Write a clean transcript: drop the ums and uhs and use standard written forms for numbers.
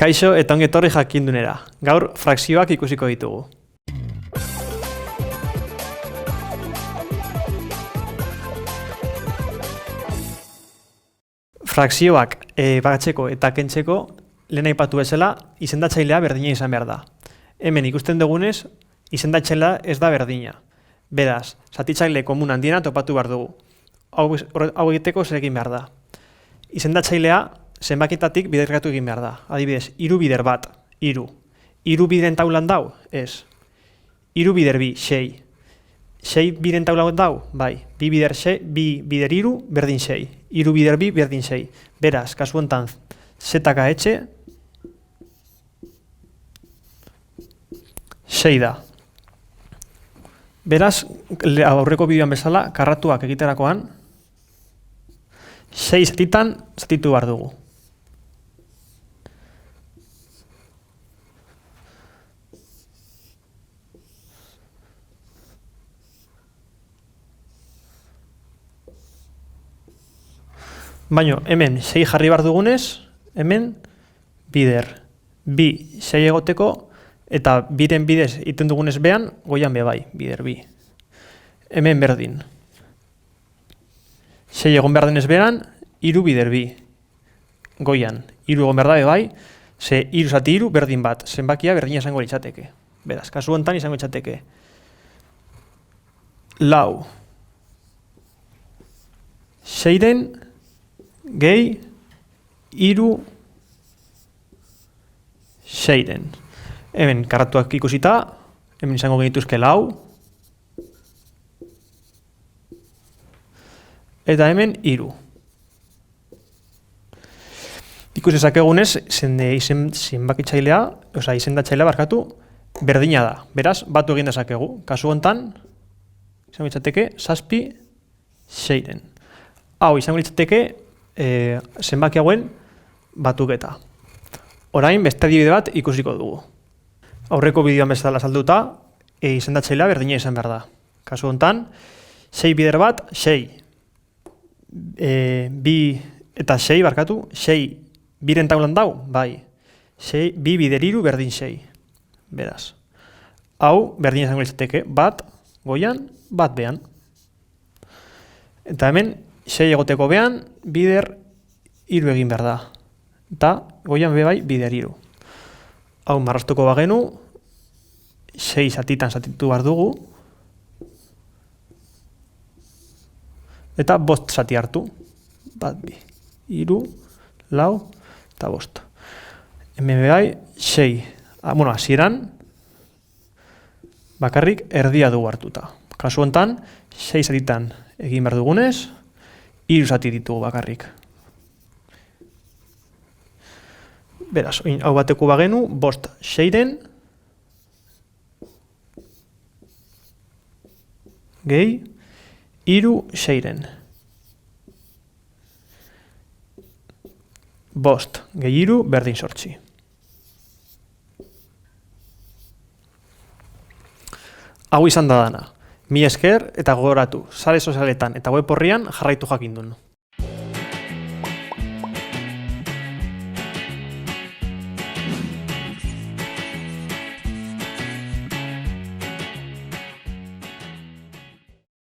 Kaixo eta ongi etorri jakindunera. Gaur frakzioak ikusiko ditugu. Frakzioak bagatzeko eta kentzeko lehen aipatu bezala izendatzailea berdina izan behar da. Hemen ikusten dugunez, izendatzailea ez da berdina. Beraz, zatitzaile komun handiena topatu behar dugu. Hau egiteko zer egin behar da. Izendatzailea zenbakitatik biderkatu egin behar da. Adibidez, 3 bider bat, 3. 3 bideren taulan dau? Ez. 3 bider bi, 6. 6 bideren taulan dau? Bai. 2 bider 6, 2 bider 3, berdin 6. 3 bider bi, berdin 6. Beraz, kasu hontan, zetaka etxe, 6 da. Beraz, aurreko bideoan bezala, karratuak egiterakoan, 6 zatitan zatitu behar dugu. Baina, hemen 6 jarri behar dugunez, hemen bider bi 6 egoteko, eta biren bidez iten dugunez behan, goian be bai, bider bi. Hemen berdin. 6 egon behar denez behan, 3 bider bi. Goian, 3 egon behar da be bai, ze 3 zati 3 berdin bat, zenbakia berdina izango litzateke. Beraz, kasu hontan izango litzateke 4. 6-ren gehi 3 6-ren. Hemen karratuak ikusita, hemen izango genituzke 4. Eta hemen 3. Ikus ezakegunez, zenbakitzailea, izendatzailea barkatu, berdina da. Beraz, batu egin dezakegu. Kasu hontan, izango litzateke 7 6-ren. Hau, izango litzateke zenbaki hauen batuketa. Orain, beste adibide bat ikusiko dugu. Aurreko bideoan bezala salduta, izendatzailea berdina izan behar da. Kasu hontan, 6 bider bat, 6. 2 eta 6 barkatu, 6 biren taulan dau, bai. 2 bider 3 berdin 6. Beraz. Hau, berdina izango litzateke, bat goian, bat behan. Eta hemen, 6 egoteko behan, bider 3 egin behar da. Eta goian be bai, bider 3. Hau, marraztuko bagenu, 6 zatitan zatitu behar dugu. Eta 5 zati hartu. Bat, bi, 3, 4, eta 5. Hemen be bai, 6. Bueno, hasieran, bakarrik erdia dugu hartuta. Kasu hontan, 6 zatitan egin behar dugunez, 3 zati ditugu bakarrik. Beraz, hau bateko bagenu, 5 6-ren gehi 3 6-ren. 5 gehi 3 berdin 8. Hau izan da dana. Mi esker eta gogoratu, sare sozialetan eta web orrian jarraitu jakindun.